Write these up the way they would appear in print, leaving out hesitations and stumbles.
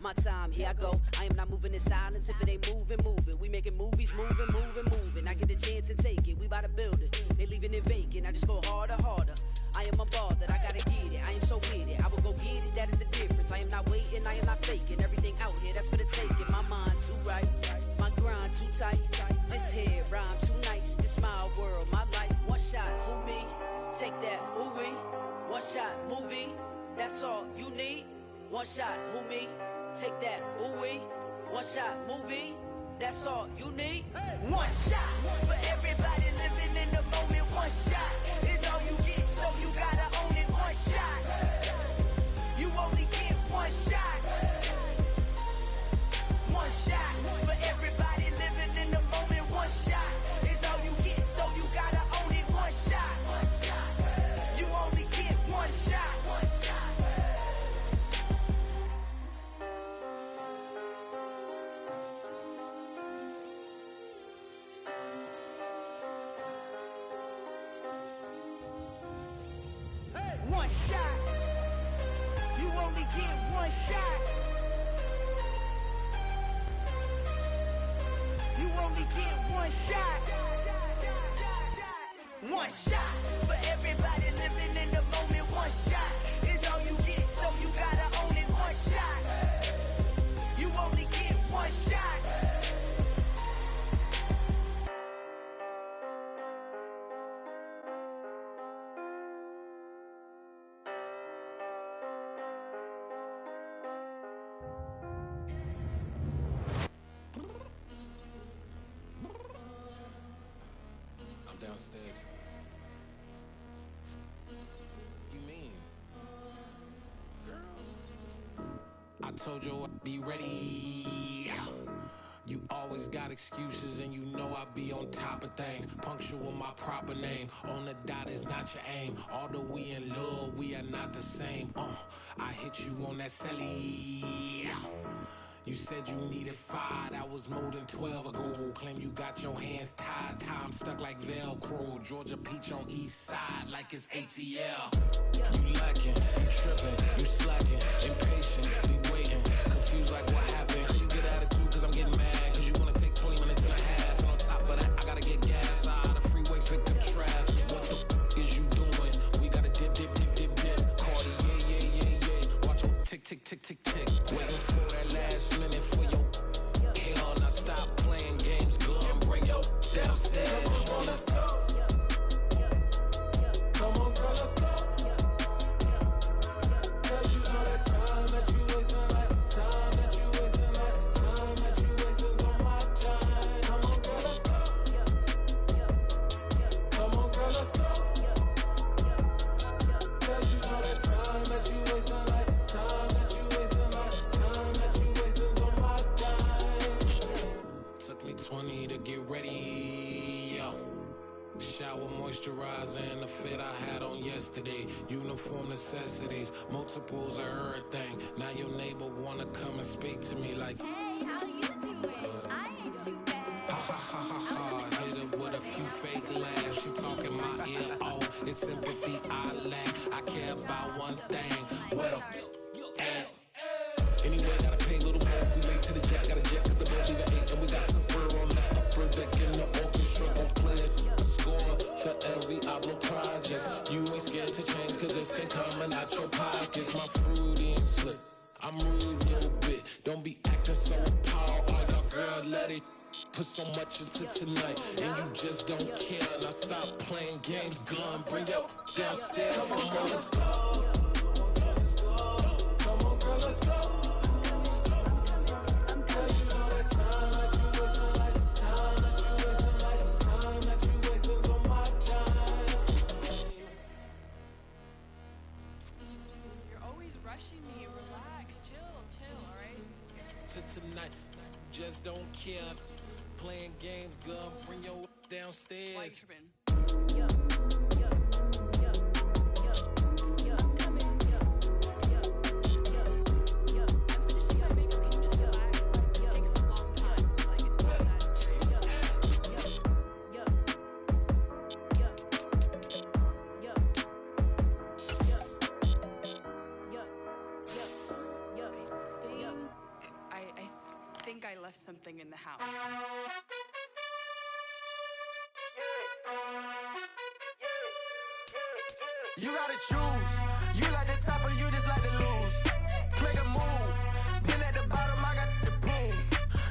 My time, here I go. I am not moving in silence. If it ain't moving, move it. We making movies, moving, moving, moving. I get a chance and take it. We bout to build it. They leaving it vacant. I just go harder, harder. I am unbothered. I gotta get it. I am so with it. I will go get it. That is the difference. I am not waiting. I am not faking. Everything out here, that's for the taking. My mind too right. My grind too tight. This head rhyme too nice. This my world, my life. One shot, who me? Take that, ooh wee. One shot, movie. That's all you need. One shot, who me? Take that, ooh wee. One shot, movie. That's all you need. One shot for everybody living in the moment. One shot is all you get, so you gotta own it. One shot. You only get one shot. One shot for everybody living in the moment. One shot is all you get, so you gotta own it. One shot. You only get one shot. One shot. You only get one shot. You only get one shot. One shot for everybody living in the moment. One shot is all you get, so you gotta own it. One shot. You only get one shot. I'm downstairs. You mean? Girl, I told you I'd be ready. You always got excuses and you know I be on top of things. Punctual my proper name. On the dot is not your aim. Although we in love, we are not the same. I hit you on that celly. You said you needed 5, that was more than 12 ago. Claim you got your hands tied, time stuck like Velcro. Georgia Peach on east side like it's ATL. You lacking, you tripping, you slacking, impatient, be waiting, confused like what happened. How you get attitude cause I'm getting mad, cause you wanna take 20 minutes and a half. And on top of that, I gotta get gas out of the freeway, pick up traffic. What the is you doing? We gotta dip, dip, dip, dip, dip. Cardi, yeah. Watch your tick, tick, tick, tick, tick. Waiting for that last minute for your hell. Now stop playing games, go and bring your downstairs. Come on, let's go. Come on, girl, let's go. Cause you know that time that you wasting, like time that you wasting, like time that you wasting on my time. Come on, girl, let's go. Come on, girl, let's go. Cause you know that time that you wasting, like time that you wasting, like time that you wasting on my time. Took me 20 to get ready, yo. Shower, moisturizer, and the fit I had on yesterday. Uniform necessities, multiples of everything. Now your neighbor wanna come and speak to me like, hey, how you doing? I ain't too bad. ha ha ha ha ha. Hit her with a few fake laughs. She talking my ear off. It's sympathy I lack. I care about one thing. What up? Anyway, gotta pay a little more if we late to the jet. Got a jet cause the boat leave at 8. And we got some fur on the upper deck in the orchestra. Gon' play a score for every Oblo project. You ain't scared to change cause this ain't coming out your pockets. My fruity and slick, I'm rude a little bit. Don't be acting so appalled. Oh, your girl, let it put so much into tonight. And you just don't care. Now stop playing games, gun, bring your downstairs. Come on, girl, let's go. Come on, girl, let's go. Cause you know that time that you wasting, like time that you wasting, like time that you wasting on my time. You're always rushing me. Relax, chill, alright? To tonight, just don't care. Playing games, gun, bring your downstairs. Why you tripping? think I left something in the house. You gotta choose. You like the top or you just like to lose. Make a move. Been at the bottom, I got the proof.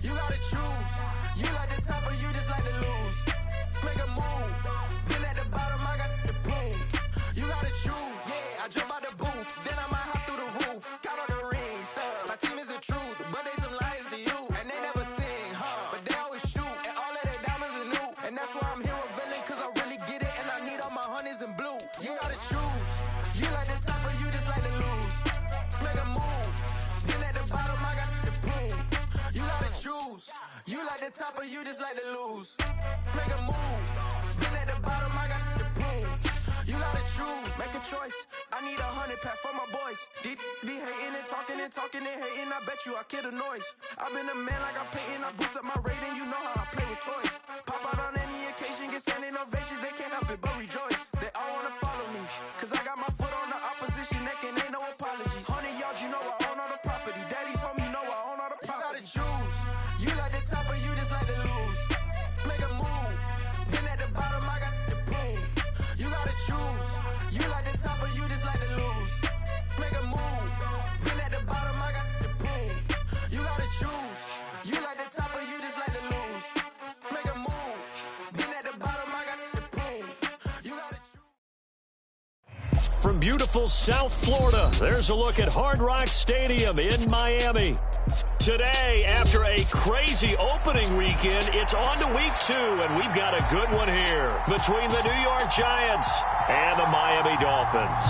You gotta choose. You like the top or you just like to lose. Make a move. Been at the bottom, I got the proof. You gotta choose. Yeah, I jump out the booth. Then I might hop through the roof. Count on the rings. My team is the truth, but they some liars to you. And they never sing, but they always shoot. And all of their diamonds are new. And that's why I'm here with villain, cause I really get it. And I need all my honeys in blue. You gotta choose. You like the top or you just like to lose. Make a move. Been at the bottom, I got the proof. You gotta choose. You like the top or you just like to lose. Make a move. Been at the bottom, I got the proof. You gotta choose. Make a choice. I need 100 pack for my boys. Deep be hating and talking and hating. I bet you I kill the noise. I've been a man like I'm Peyton. I boost up my rating. You know how I play with toys. Pop out on any occasion, get standing ovations. They can't help it but rejoice. They all wanna follow me, cause I got my foot on the opposition neck and ain't no apologies. 100 yards, you know I own all the property. Daddy's home, you know I own all the property. You gotta choose. You like the top or you just like to lose. Make a move. Been at the bottom, I got the proof. You gotta choose. You like the top or you just like to lose. Make a move. Been at the bottom, I got the proof. You gotta choose. You like the top or you just like to lose. Make a move. Been at the bottom, I got the proof. You gotta choose. From beautiful South Florida, there's a look at Hard Rock Stadium in Miami. Today, after a crazy opening weekend, it's on to week 2, and we've got a good one here between the New York Giants and the Miami Dolphins.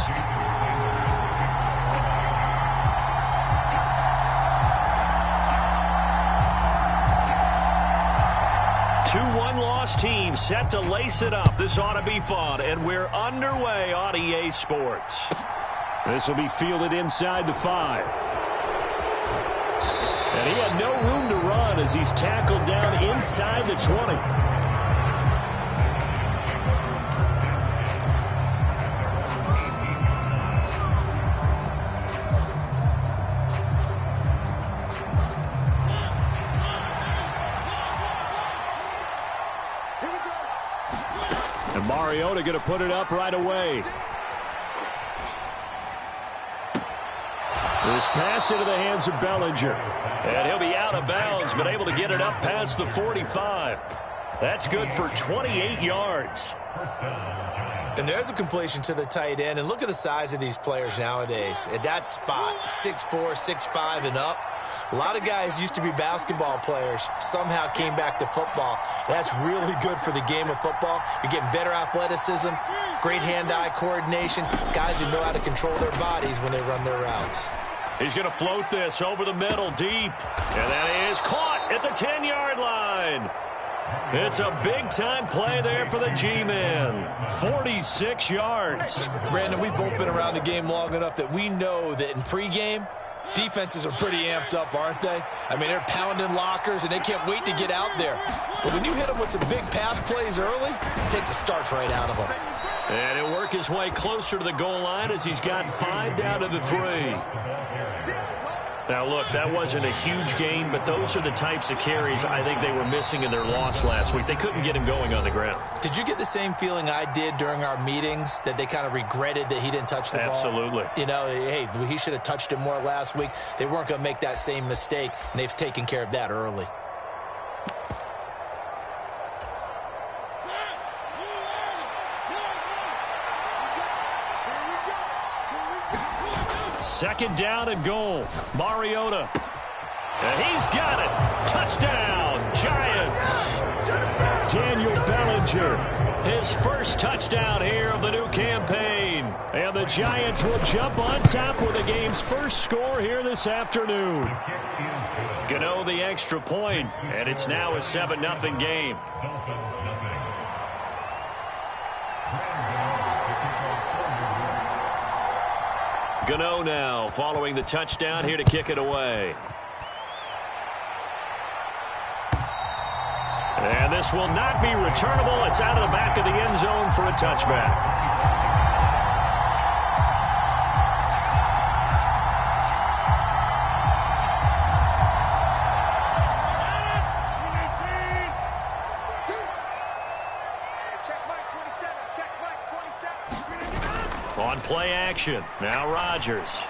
2-1 loss team set to lace it up. This ought to be fun, and we're underway on EA Sports. This will be fielded inside the 5. And he had no room to run as he's tackled down inside the 20. And Mariota going to put it up right away. This pass into the hands of Bellinger. And he'll be out of bounds, but able to get it up past the 45. That's good for 28 yards. And there's a completion to the tight end. And look at the size of these players nowadays. At that spot, 6'4", 6'5", and up. A lot of guys used to be basketball players, somehow came back to football. That's really good for the game of football. You're getting better athleticism, great hand-eye coordination, guys who know how to control their bodies when they run their routes. He's going to float this over the middle deep. And that is caught at the 10-yard line. It's a big-time play there for the G-Men. 46 yards. Brandon, we've both been around the game long enough that we know that in pregame, defenses are pretty amped up, aren't they? I mean, they're pounding lockers, and they can't wait to get out there. But when you hit them with some big pass plays early, it takes the starch right out of them. And he'll work his way closer to the goal line as he's got 5 down to the 3. Now, look, that wasn't a huge gain, but those are the types of carries I think they were missing in their loss last week. They couldn't get him going on the ground. Did you get the same feeling I did during our meetings, that they kind of regretted that he didn't touch the ball? Absolutely. You know, hey, he should have touched it more last week. They weren't going to make that same mistake, and they've taken care of that early. Second down and goal. Mariota. And he's got it. Touchdown, Giants. Daniel Bellinger, his first touchdown here of the new campaign. And the Giants will jump on top with the game's first score here this afternoon. Gano the extra point, and it's now a 7-0 game. Gano now following the touchdown here to kick it away. And this will not be returnable. It's out of the back of the end zone for a touchback. action. Now Rodgers.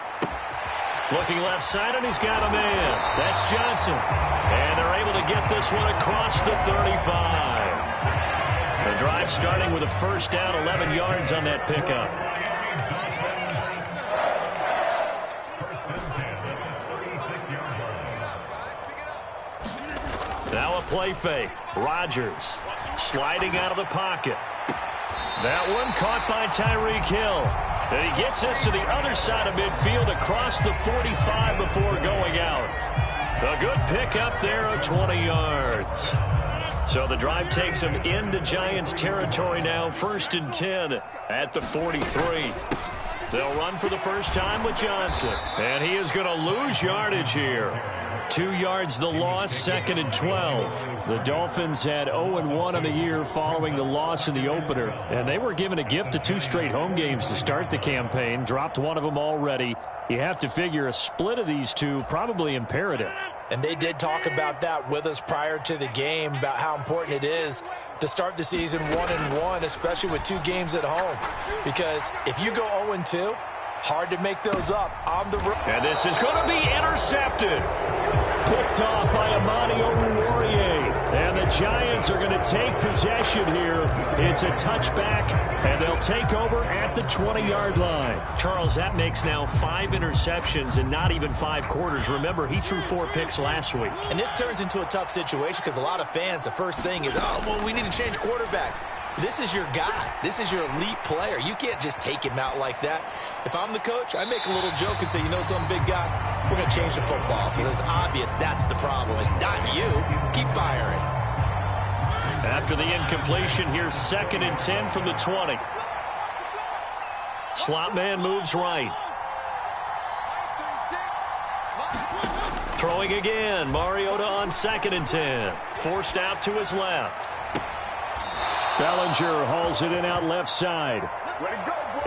Looking left side, and he's got a man. That's Johnson. And they're able to get this one across the 35. The drive starting with a first down, 11 yards on that pickup. Now a play fake. Rodgers sliding out of the pocket. That one caught by Tyreek Hill. And he gets this to the other side of midfield across the 45 before going out. A good pickup there of 20 yards. So the drive takes him into Giants territory now, 1st and 10 at the 43. They'll run for the first time with Johnson. And he is going to lose yardage here. 2 yards the loss, 2nd and 12. The Dolphins had 0-1 on the year following the loss in the opener. And they were given a gift of 2 straight home games to start the campaign. Dropped one of them already. You have to figure a split of these two probably imperative. And they did talk about that with us prior to the game, about how important it is to start the season 1-1, especially with 2 games at home. Because if you go 0-2, hard to make those up on the road. And this is going to be intercepted. Picked off by Amani Oruwariye. And the Giants are going to take possession here. It's a touchback, and they'll take over at the 20-yard line. Charles, that makes now 5 interceptions in not even 5 quarters. Remember, he threw 4 picks last week. And this turns into a tough situation because a lot of fans, the first thing is, oh, well, we need to change quarterbacks. This is your guy. This is your elite player. You can't just take him out like that. If I'm the coach, I make a little joke and say, you know, some big guy, we're going to change the football. So it's obvious that's the problem. It's not you. Keep firing. After the incompletion, here's 2nd and 10 from the 20. Slot man moves right. Throwing again. Mariota on 2nd and 10. Forced out to his left. Bellinger hauls it in out left side.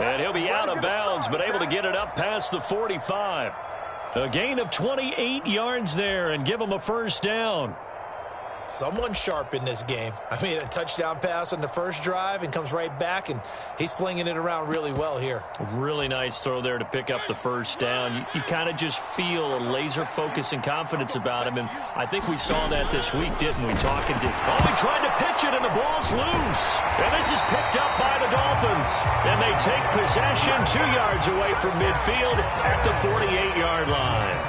And he'll be out of bounds, but able to get it up past the 45. A gain of 28 yards there and give him a first down. Someone sharp in this game. I mean, a touchdown pass on the first drive and comes right back, and he's flinging it around really well here. A really nice throw there to pick up the first down. You kind of just feel a laser focus and confidence about him, and I think we saw that this week, didn't we? Talking to, he tried to pitch it, and the ball's loose. And this is picked up by the Dolphins. And they take possession 2 yards away from midfield at the 48-yard line.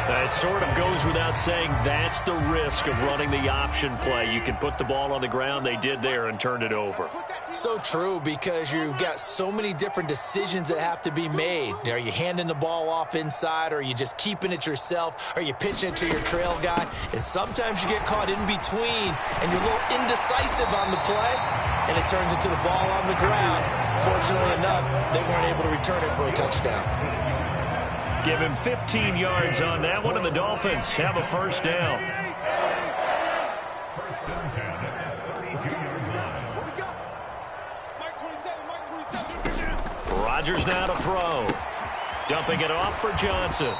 It sort of goes without saying that's the risk of running the option play. You can put the ball on the ground. They did there and turned it over. So true, because you've got so many different decisions that have to be made. Are you handing the ball off inside, or are you just keeping it yourself? Are you pitching it to your trail guy? And sometimes you get caught in between, and you're a little indecisive on the play, and it turns into the ball on the ground. Fortunately enough, they weren't able to return it for a touchdown. Give him 15 yards on that one, and the Dolphins have a first down. Rodgers now to throw. Dumping it off for Johnson.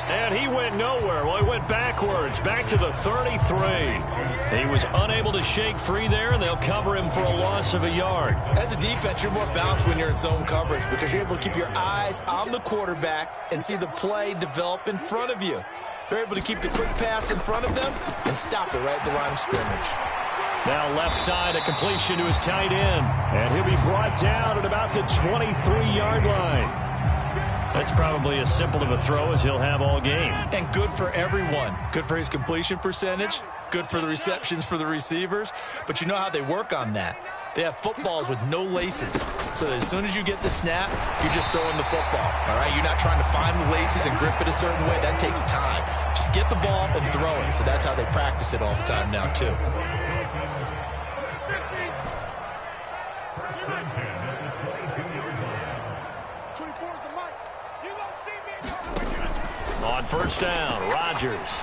And he went nowhere. Well, he went backwards, back to the 33. He was unable to shake free there, and they'll cover him for a loss of a yard. As a defense, you're more balanced when you're in zone coverage because you're able to keep your eyes on the quarterback and see the play develop in front of you. They're able to keep the quick pass in front of them and stop it right at the line of scrimmage. Now left side, a completion to his tight end. And he'll be brought down at about the 23-yard line. That's probably as simple of a throw as he'll have all game. And good for everyone. Good for his completion percentage. Good for the receptions for the receivers. But you know how they work on that. They have footballs with no laces. So that as soon as you get the snap, you're just throwing the football. All right? You're not trying to find the laces and grip it a certain way. That takes time. Just get the ball and throw it. So that's how they practice it all the time now, too. On first down, Rodgers.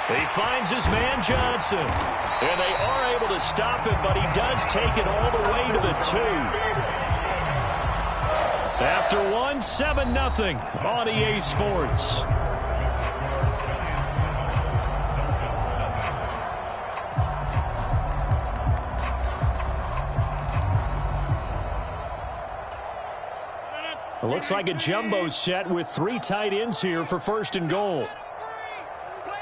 He finds his man Johnson. And they are able to stop him, but he does take it all the way to the 2. After 1, 7-0 on EA Sports. It looks like a jumbo set with 3 tight ends here for 1st and goal.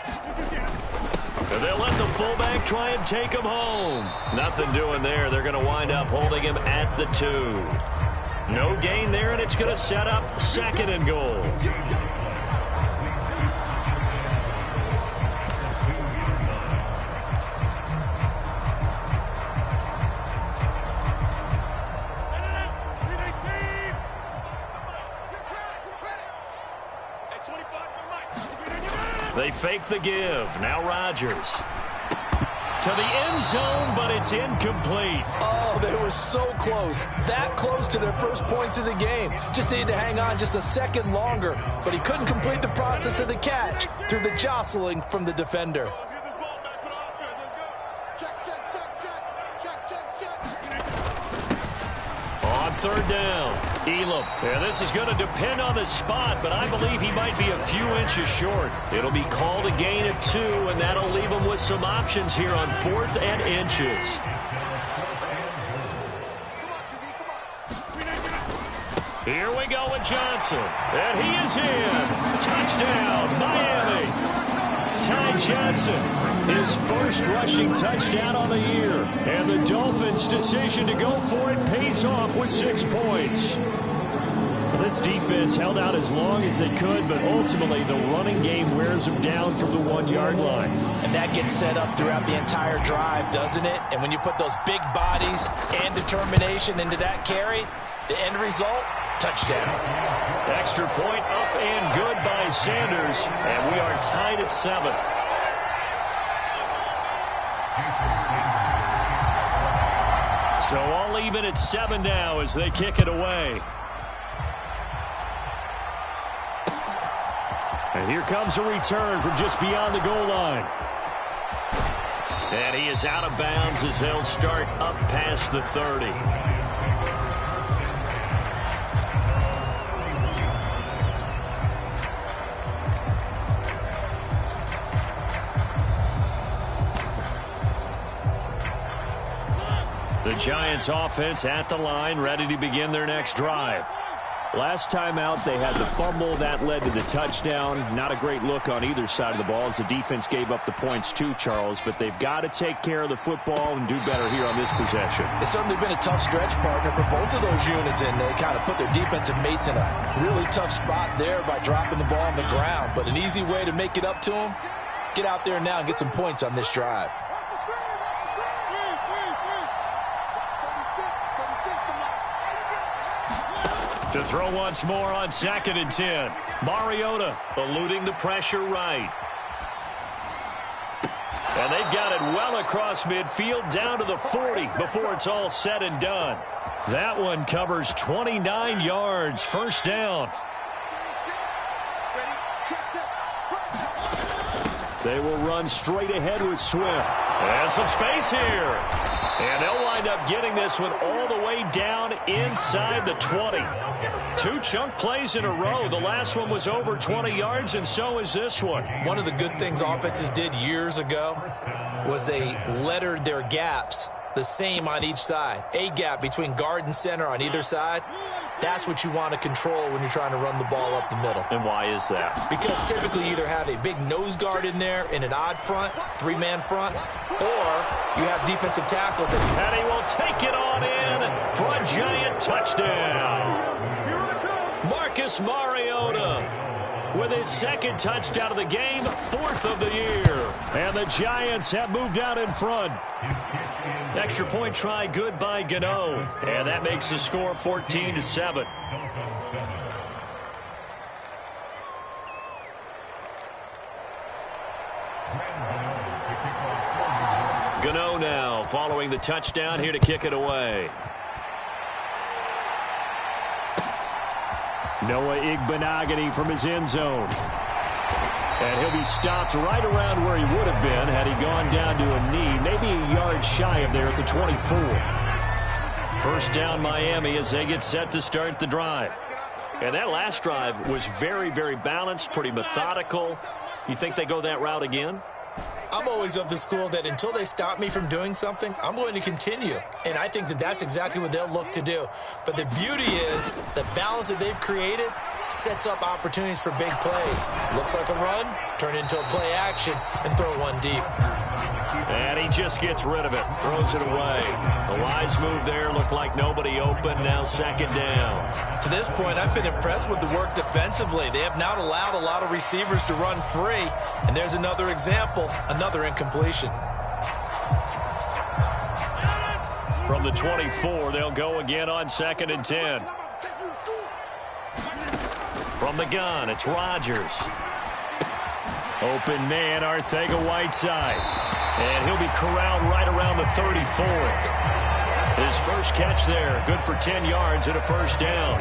And they'll let the fullback try and take him home. Nothing doing there. They're going to wind up holding him at the 2. No gain there, and it's going to set up 2nd and goal. They fake the give. Now Rodgers. To the end zone, but it's incomplete. Oh, they were so close. That close to their first points of the game. Just needed to hang on just a second longer. But he couldn't complete the process of the catch through the jostling from the defender. On 3rd down, Elam. Yeah, this is going to depend on the spot, but I believe he might be a few inches short. It'll be called a gain of 2, and that'll leave him with some options here on 4th and inches. Here we go with Johnson, and he is in. Touchdown, Miami. Ty Johnson, his first rushing touchdown on the year. And the Dolphins' decision to go for it pays off with 6 points. This defense held out as long as they could, but ultimately the running game wears them down from the 1-yard line. And that gets set up throughout the entire drive, doesn't it? And when you put those big bodies and determination into that carry, the end result, touchdown. Extra point up and good by Sanders, and we are tied at 7. So all even at 7 now as they kick it away. And here comes a return from just beyond the goal line. And he is out of bounds as they'll start up past the 30. The Giants offense at the line, ready to begin their next drive. Last time out, they had the fumble. That led to the touchdown. Not a great look on either side of the ball as the defense gave up the points too, Charles. But they've got to take care of the football and do better here on this possession. It's certainly been a tough stretch, partner, for both of those units, and they kind of put their defensive mates in a really tough spot there by dropping the ball on the ground. But an easy way to make it up to them, get out there now and get some points on this drive. To throw once more on 2nd and 10. Mariota eluding the pressure right. And they've got it well across midfield down to the 40 before it's all said and done. That one covers 29 yards. 1st down. They will run straight ahead with Swift. And some space here. And they'll wind up getting this one all the way down inside the 20. 2 chunk plays in a row. The last one was over 20 yards, and so is this one. One of the good things offenses did years ago was they lettered their gaps the same on each side. A gap between guard and center on either side. That's what you want to control when you're trying to run the ball up the middle. And why is that? Because typically you either have a big nose guard in there in an odd front, 3-man front, or you have defensive tackles. And he will take it on in for a giant touchdown. Marcus Mariota with his 2nd touchdown of the game, 4th of the year. And the Giants have moved out in front. Extra point try good by Gano. And that makes the score 14-7. Gano now following the touchdown here to kick it away. Noah Igbenogany from his end zone. And he'll be stopped right around where he would have been had he gone down to a knee, maybe a yard shy of there at the 24. 1st down Miami as they get set to start the drive. And that last drive was very, very balanced, pretty methodical. You think they go that route again? I'm always of the school that until they stop me from doing something, I'm going to continue. And I think that that's exactly what they'll look to do. But the beauty is the balance that they've created sets up opportunities for big plays. Looks like a run, turn into a play action, and throw one deep. And he just gets rid of it, throws it away. The wise move there, looked like nobody open, now second down. To this point, I've been impressed with the work defensively. They have not allowed a lot of receivers to run free. And there's another example, another incompletion. From the 24, they'll go again on 2nd and 10. From the gun, it's Rodgers. Open man, Arcega-Whiteside. And he'll be corralled right around the 34. His first catch there, good for 10 yards and a first down.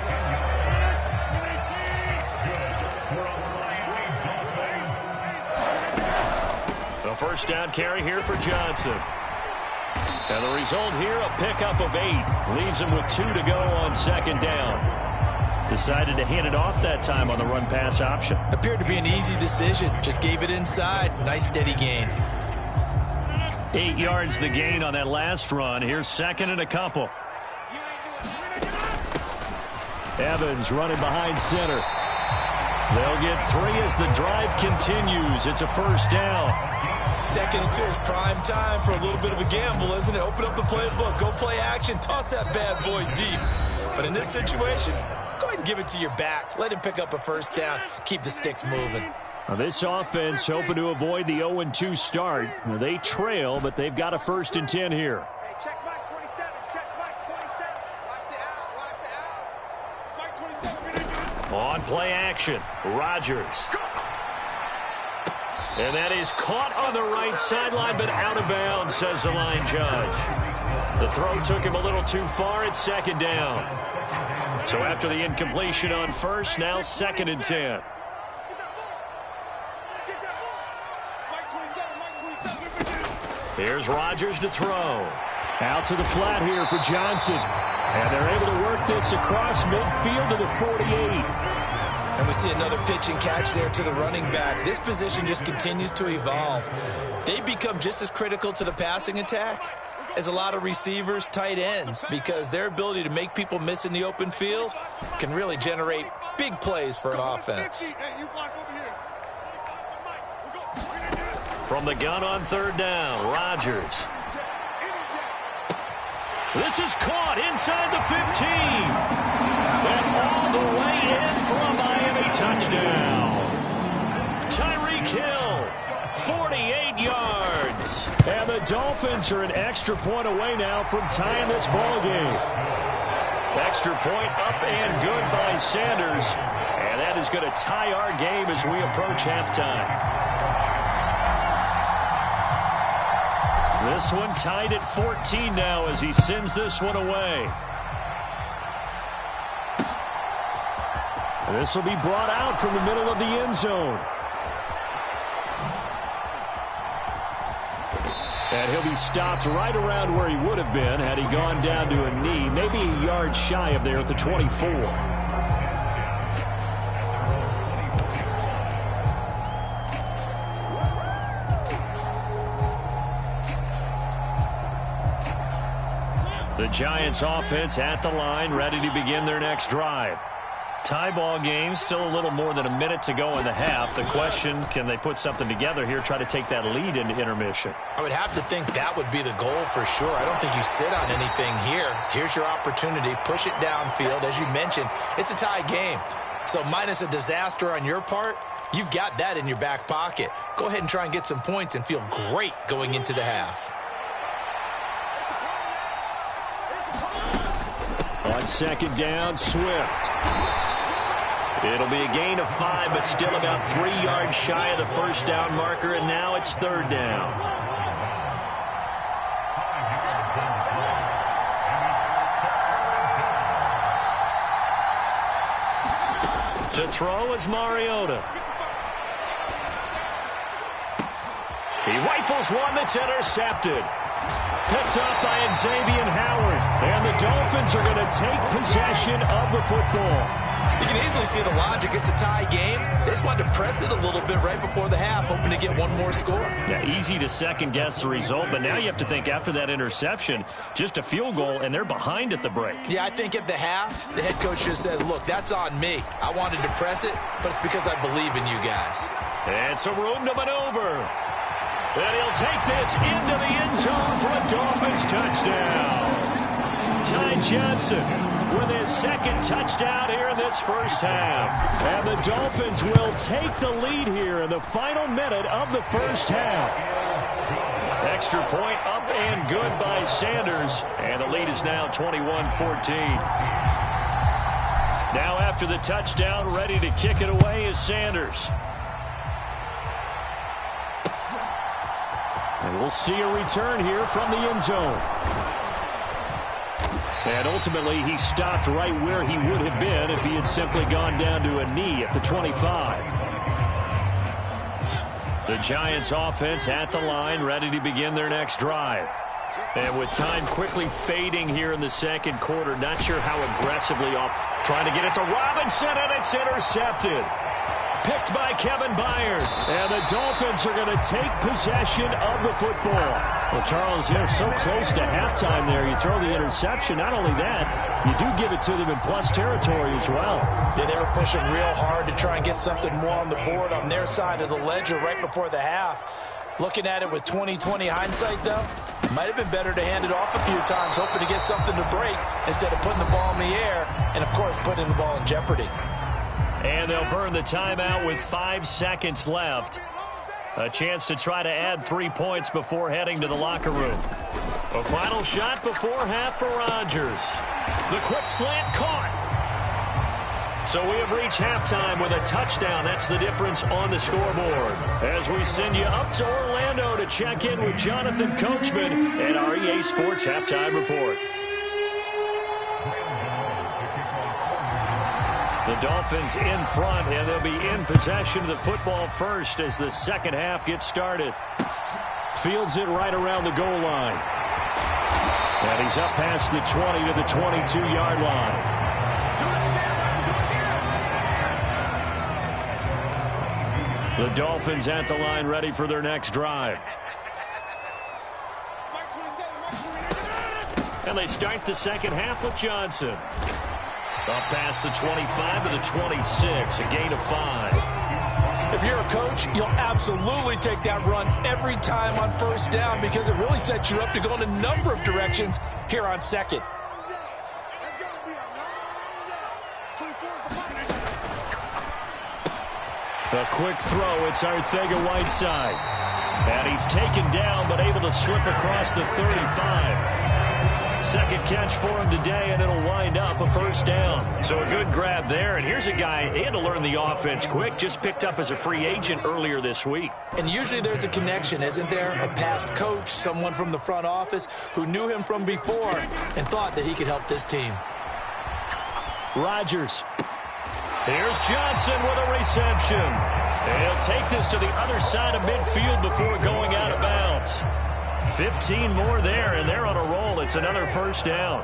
A first down carry here for Johnson. And the result here, a pickup of 8. Leaves him with 2 to go on 2nd down. Decided to hand it off that time on the run-pass option. Appeared to be an easy decision. Just gave it inside. Nice steady gain. 8 yards the gain on that last run. Here's 2nd and a couple. Evans running behind center. They'll get 3 as the drive continues. It's a first down. 2nd and 2 is prime time for a little bit of a gamble, isn't it? Open up the playbook. Go play action. Toss that bad boy deep. But in this situation, go ahead and give it to your back. Let him pick up a first down. Keep the sticks moving. Now this offense hoping to avoid the 0-2 start. Now they trail, but they've got a 1st and 10 here. Hey, check Mike 27. Check Mike 27. Watch the out. Watch the out. Mike 27. On play action, Rodgers. And that is caught on the right sideline, but out of bounds, says the line judge. The throw took him a little too far. It's 2nd down. So after the incompletion on 1st, now 2nd and 10. Here's Rodgers to throw. Out to the flat here for Johnson. And they're able to work this across midfield to the 48. And we see another pitch and catch there to the running back. This position just continues to evolve. They become just as critical to the passing attack as a lot of receivers, tight ends, because their ability to make people miss in the open field can really generate big plays for an offense. From the gun on 3rd down, Rodgers. This is caught inside the 15. And all the way in for a Miami touchdown. Tyreek Hill, 48 yards. And the Dolphins are an extra point away now from tying this ball game. Extra point up and good by Sanders. And that is going to tie our game as we approach halftime. This one tied at 14 now as he sends this one away. This will be brought out from the middle of the end zone. And he'll be stopped right around where he would have been had he gone down to a knee, maybe a yard shy of there at the 24. The Giants offense at the line, ready to begin their next drive. Tie ball game, still a little more than a minute to go in the half. The question, can they put something together here, try to take that lead into intermission? I would have to think that would be the goal for sure. I don't think you sit on anything here. Here's your opportunity. Push it downfield. As you mentioned, it's a tie game. So minus a disaster on your part, you've got that in your back pocket. Go ahead and try and get some points and feel great going into the half. On 2nd down, Swift. It'll be a gain of 5, but still about 3 yards shy of the first down marker, and now it's 3rd down. To throw is Mariota. He rifles one that's intercepted. Picked up by Xavier Howard. And the Dolphins are going to take possession of the football. You can easily see the logic. It's a tie game. They just wanted to press it a little bit right before the half, hoping to get one more score. Yeah, easy to second-guess the result, but now you have to think after that interception, just a field goal, and they're behind at the break. Yeah, I think at the half, the head coach just says, look, that's on me. I wanted to press it, but it's because I believe in you guys. And some room to maneuver. And he'll take this into the end zone for a Dolphins touchdown. Ty Johnson with his second touchdown here in this first half. And the Dolphins will take the lead here in the final minute of the first half. Extra point up and good by Sanders. And the lead is now 21-14. Now after the touchdown, ready to kick it away is Sanders. And we'll see a return here from the end zone. And ultimately, he stopped right where he would have been if he had simply gone down to a knee at the 25. The Giants offense at the line, ready to begin their next drive. And with time quickly fading here in the second quarter, not sure how aggressively off. Trying to get it to Robinson, and it's intercepted. Picked by Kevin Byard. And the Dolphins are going to take possession of the football. Well, Charles, you're so close to halftime there. You throw the interception. Not only that, you do give it to them in plus territory as well. Yeah, they were pushing real hard to try and get something more on the board on their side of the ledger right before the half. Looking at it with 20/20 hindsight, though, might have been better to hand it off a few times, hoping to get something to break instead of putting the ball in the air and, of course, putting the ball in jeopardy. And they'll burn the timeout with 5 seconds left. A chance to try to add 3 points before heading to the locker room. A final shot before half for Rodgers. The quick slant caught. So we have reached halftime with a touchdown. That's the difference on the scoreboard. As we send you up to Orlando to check in with Jonathan Coachman and our EA Sports Halftime Report. The Dolphins in front, and they'll be in possession of the football first as the second half gets started. Fields it right around the goal line. And he's up past the 20 to the 22-yard line. The Dolphins at the line ready for their next drive. And they start the second half with Johnson. Up past the 25 to the 26, a gain of 5. If you're a coach, you'll absolutely take that run every time on first down because it really sets you up to go in a number of directions here on second. A quick throw, it's Arcega-Whiteside. And he's taken down but able to slip across the 35. Second catch for him today, and it'll wind up a first down. So a good grab there, and here's a guy, he had to learn the offense quick, just picked up as a free agent earlier this week. And usually there's a connection, isn't there? A past coach, someone from the front office who knew him from before and thought that he could help this team. Rodgers. Here's Johnson with a reception. And he'll take this to the other side of midfield before going out of bounds. 15 more there, and they're on a roll. It's another first down.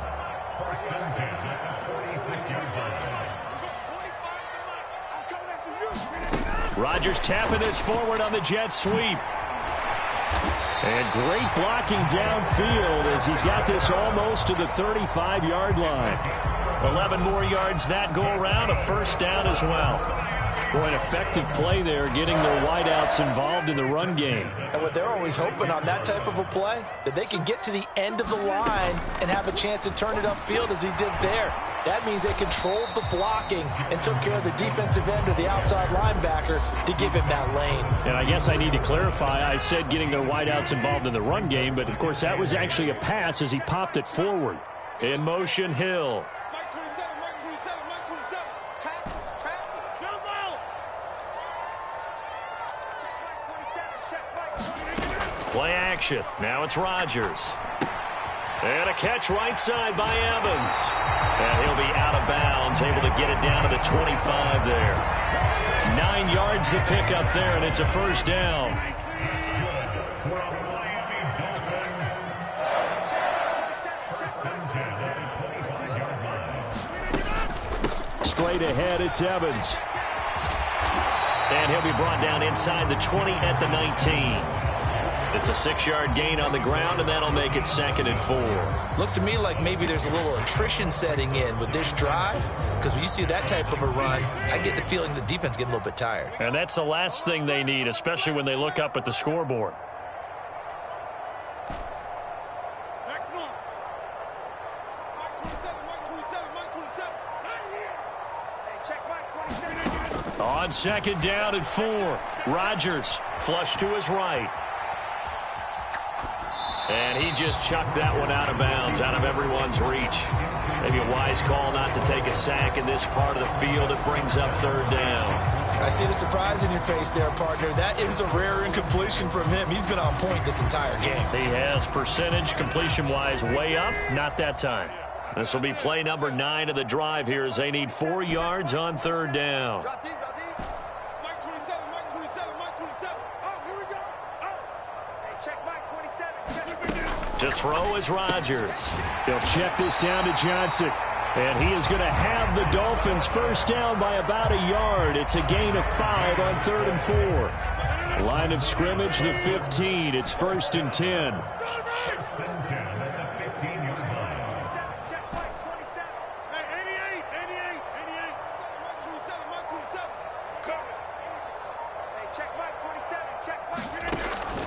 Rodgers tapping this forward on the jet sweep. And great blocking downfield as he's got this almost to the 35-yard line. 11 more yards that go around, a first down as well. Boy, an effective play there, getting their wideouts involved in the run game. And what they're always hoping on that type of a play, that they can get to the end of the line and have a chance to turn it upfield as he did there. That means they controlled the blocking and took care of the defensive end or the outside linebacker to give him that lane. And I guess I need to clarify, I said getting their wideouts involved in the run game, but of course that was actually a pass as he popped it forward. In motion, Hill. Play action. Now it's Rodgers. And a catch right side by Evans. And he'll be out of bounds, able to get it down to the 25 there. 9 yards to pick up there, and it's a first down. straight ahead. It's Evans. And he'll be brought down inside the 20 at the 19. It's a 6-yard gain on the ground, and that'll make it 2nd and 4. Looks to me like maybe there's a little attrition setting in with this drive, because when you see that type of a run, I get the feeling the defense getting a little bit tired. And that's the last thing they need, especially when they look up at the scoreboard. On 2nd down and 4, Rodgers flush to his right. And he just chucked that one out of bounds, out of everyone's reach. Maybe a wise call not to take a sack in this part of the field. It brings up 3rd down. I see the surprise in your face there, partner. That is a rare incompletion from him. He's been on point this entire game. He has percentage completion-wise way up. Not that time. This will be play number 9 of the drive here as they need 4 yards on 3rd down. To throw is Rodgers. He'll check this down to Johnson. And he is going to have the Dolphins first down by about a yard. It's a gain of 5 on 3rd and 4. Line of scrimmage to 15. It's 1st and 10.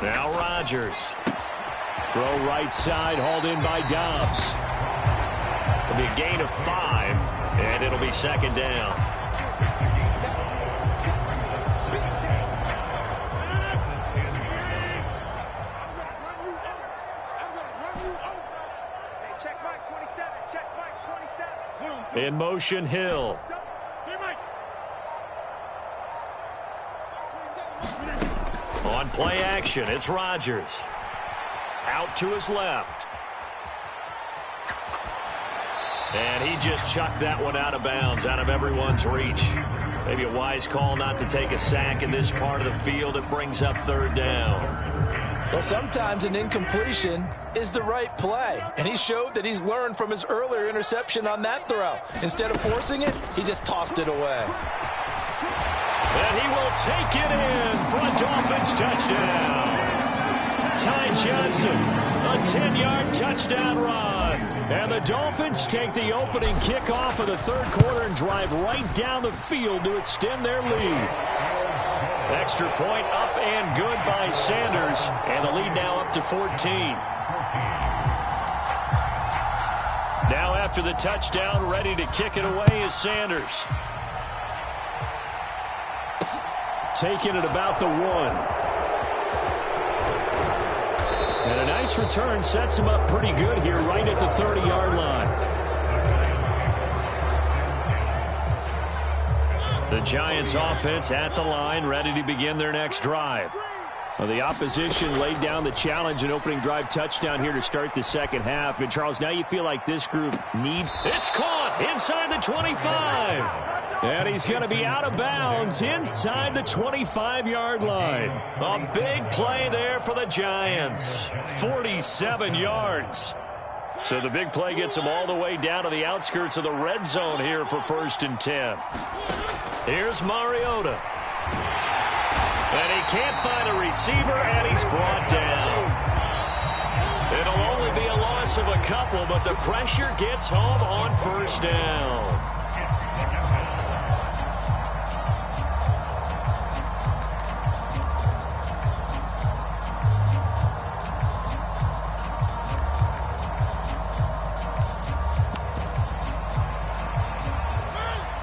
Now Rodgers. Throw right side, hauled in by Dobbs. It'll be a gain of 5, and it'll be 2nd down. In motion, Hill. On play action, it's Rodgers. Out to his left. And he just chucked that one out of bounds, out of everyone's reach. Maybe a wise call not to take a sack in this part of the field. It brings up 3rd down. Well, sometimes an incompletion is the right play. And he showed that he's learned from his earlier interception on that throw. Instead of forcing it, he just tossed it away. And he will take it in for a Dolphins touchdown. Ty Johnson, a 10-yard touchdown run. And the Dolphins take the opening kickoff of the 3rd quarter and drive right down the field to extend their lead. Extra point up and good by Sanders. And the lead now up to 14. Now after the touchdown, ready to kick it away is Sanders. Taking it about the 1. And a nice return sets him up pretty good here right at the 30-yard line. The Giants offense at the line, ready to begin their next drive. Well, the opposition laid down the challenge and opening drive touchdown here to start the 2nd half. And, Charles, now you feel like this group needs... It's caught inside the 25. And he's going to be out of bounds inside the 25-yard line. A big play there for the Giants. 47 yards. So the big play gets them all the way down to the outskirts of the red zone here for 1st and 10. Here's Mariota. And he can't find a receiver, and he's brought down. It'll only be a loss of a couple, but the pressure gets home on 1st down.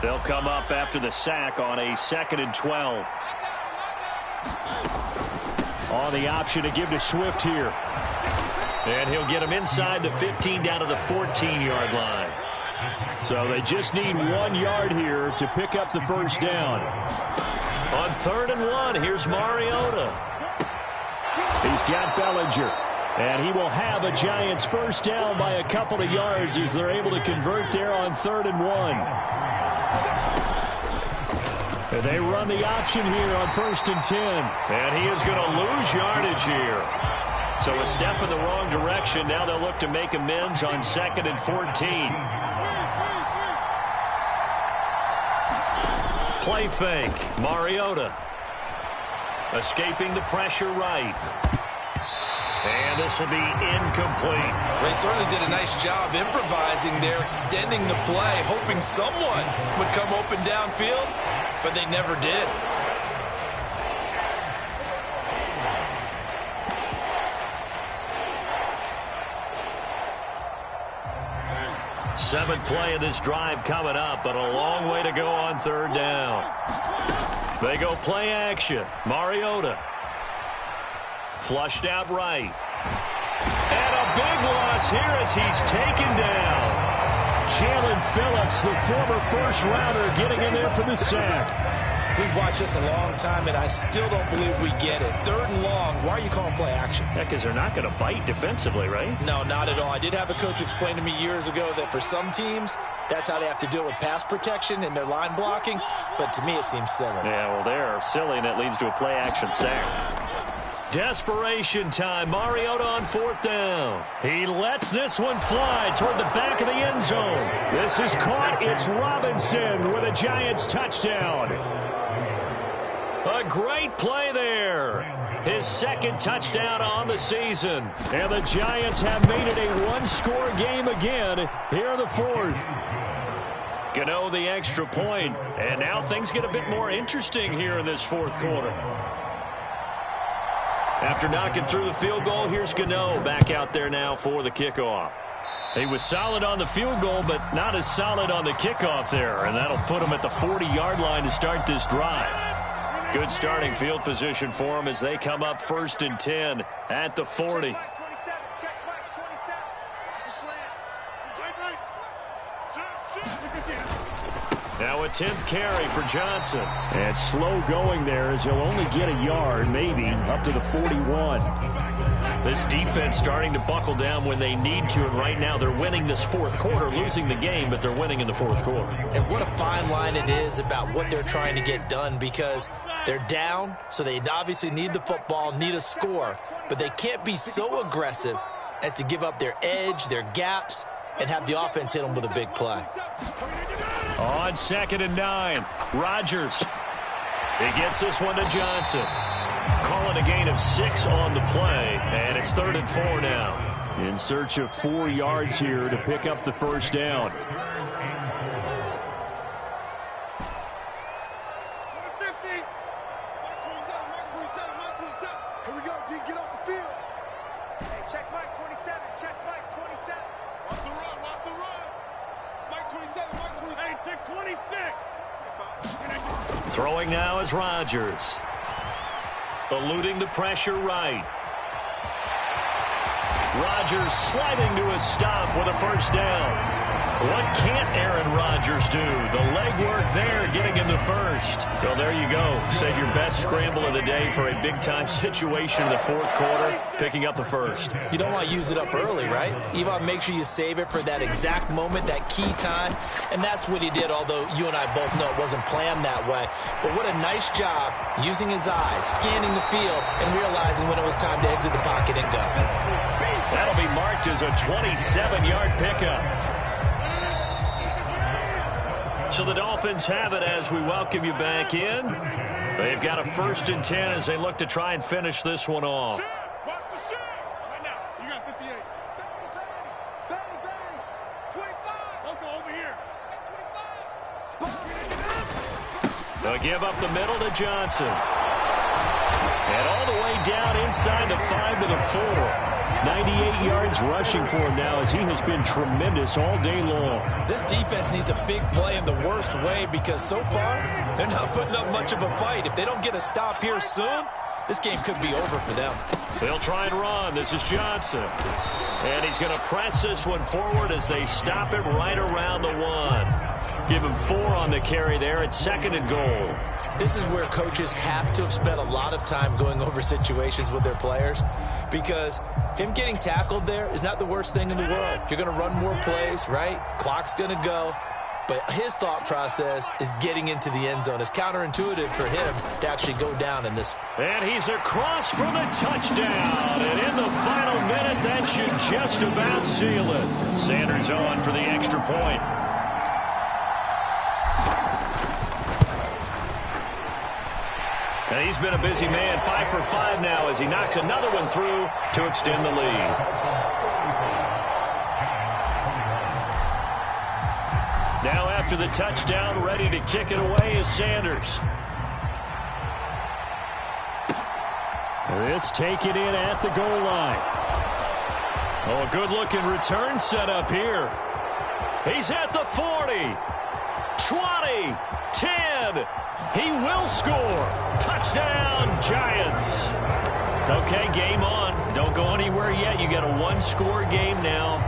They'll come up after the sack on a 2nd and 12. On the option to give to Swift here. And he'll get him inside the 15 down to the 14-yard line. So they just need 1 yard here to pick up the 1st down. On 3rd and 1, here's Mariota. He's got Bellinger. And he will have a Giants first down by a couple of yards as they're able to convert there on 3rd and 1. And they run the option here on 1st and 10. And he is going to lose yardage here. So a step in the wrong direction. Now they'll look to make amends on 2nd and 14. Play fake. Mariota. Escaping the pressure right. And this will be incomplete. They certainly did a nice job improvising there, extending the play, hoping someone would come open downfield, but they never did. Seventh play of this drive coming up, but a long way to go on third down. They go play action. Mariota. Flushed out right. And a big loss here as he's taken down. Jalen Phillips, the former first-rounder, getting in there for the sack. We've watched this a long time, and I still don't believe we get it. Third and long, why are you calling play action? Yeah, because they're not going to bite defensively, right? No, not at all. I did have a coach explain to me years ago that for some teams, that's how they have to deal with pass protection and their line blocking. But to me, it seems silly. Yeah, well, they're silly, and it leads to a play action sack. Desperation time. Mariota on fourth down. He lets this one fly toward the back of the end zone. This is caught. It's Robinson with a Giants touchdown. A great play there. His second touchdown on the season. And the Giants have made it a one-score game again here in the fourth. Gano the extra point. And now things get a bit more interesting here in this fourth quarter. After knocking through the field goal, here's Gano back out there now for the kickoff. He was solid on the field goal, but not as solid on the kickoff there. And that'll put him at the 40-yard line to start this drive. Good starting field position for them as they come up 1st and 10 at the 40. Now a 10th carry for Johnson. And slow going there as he'll only get a yard, maybe, up to the 41. This defense starting to buckle down when they need to, and right now they're winning this fourth quarter, losing the game, but they're winning in the fourth quarter. And what a fine line it is about what they're trying to get done, because they're down, so they obviously need the football, need a score, but they can't be so aggressive as to give up their edge, their gaps, and have the offense hit them with a big play. On 2nd and 9, Rodgers. He gets this one to Johnson. Calling a gain of 6 on the play, and it's 3rd and 4 now. In search of 4 yards here to pick up the first down. Here we go, D, get off the field. Hey, check Mike 27, check Mike 27. Watch the run, watch the run. Mike 27, Mike 27. Hey, check 26. Throwing now is Rodgers. Eluding the pressure right. Rodgers sliding to a stop with a first down. What can't Aaron Rodgers do? The legwork there, getting him the first. So there you go. Save your best scramble of the day for a big-time situation in the fourth quarter, picking up the first. You don't want to use it up early, right? You want to make sure you save it for that exact moment, that key time. And that's what he did, although you and I both know it wasn't planned that way. But what a nice job using his eyes, scanning the field, and realizing when it was time to exit the pocket and go. That'll be marked as a 27-yard pickup. So the Dolphins have it as we welcome you back in. They've got a 1st and 10 as they look to try and finish this one off. Watch the shit. Right now, you got 58. Bang, bang. 25. Loco, over here. 25. They'll give up the middle to Johnson. And all the way down inside the 5 to the 4. 98 yards rushing for him now as he has been tremendous all day long. This defense needs a big play in the worst way because so far they're not putting up much of a fight. If they don't get a stop here soon, this game could be over for them. They'll try and run. This is Johnson. And he's going to press this one forward as they stop him right around the 1. Give him 4 on the carry there at 2nd and goal. This is where coaches have to have spent a lot of time going over situations with their players because him getting tackled there is not the worst thing in the world. You're going to run more plays, right? Clock's going to go. But his thought process is getting into the end zone. It's counterintuitive for him to actually go down in this. And he's across for the touchdown. And in the final minute, that should just about seal it. Sanders on for the extra point. And he's been a busy man, 5 for 5 now as he knocks another one through to extend the lead. Now after the touchdown, ready to kick it away is Sanders. This taken in at the goal line. Oh, a good-looking return set up here. He's at the 40, 20, 10. He will score. Touchdown, Giants. Okay, game on. Don't go anywhere yet. You got a one-score game now.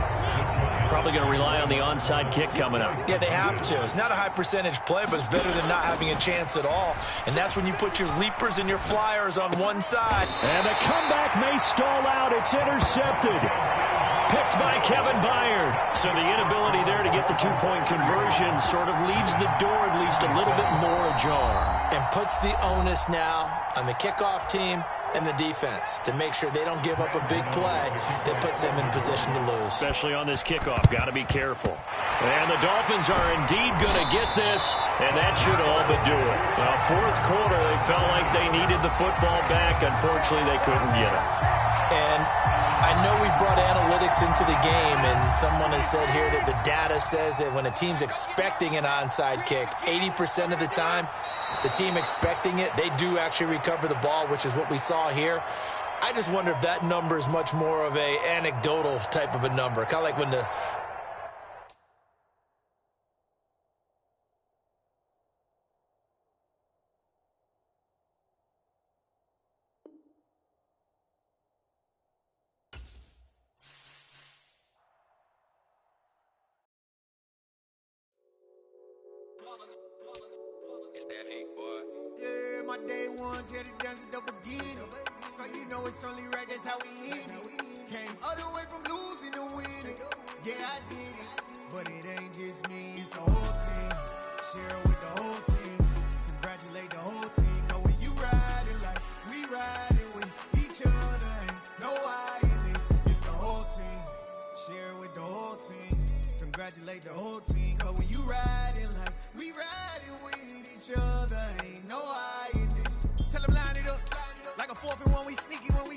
Probably going to rely on the onside kick coming up. Yeah, they have to. It's not a high-percentage play, but it's better than not having a chance at all. And that's when you put your leapers and your flyers on one side. And the comeback may stall out. It's intercepted. Picked by Kevin Byard. So the inability there to get the two-point conversion sort of leaves the door at least a little bit more ajar. And puts the onus now on the kickoff team and the defense to make sure they don't give up a big play that puts them in position to lose. Especially on this kickoff. Got to be careful. And the Dolphins are indeed going to get this, and that should all but do it. Well, fourth quarter, they felt like they needed the football back. Unfortunately, they couldn't get it. And I know we brought analytics into the game, and someone has said here that the data says that when a team's expecting an onside kick, 80% of the time, the team expecting it, they do actually recover the ball, which is what we saw here. I just wonder if that number is much more of a anecdotal type of a number, kind of like when the Yeah, my day ones here to dance at the beginning. So you know it's only right, that's how we end it. Came all the way from losing to winning. Yeah, I did it. But it ain't just me, it's the whole team. Share it with the whole team. Congratulate the whole team. Cause when you riding like we riding with each other, ain't no I in this. It's the whole team. Share it with the whole team. Congratulate the whole team. Cause when you riding like we riding with each other, ain't no I in this. Tell them line it up like a 4th and 1. We sneaky when we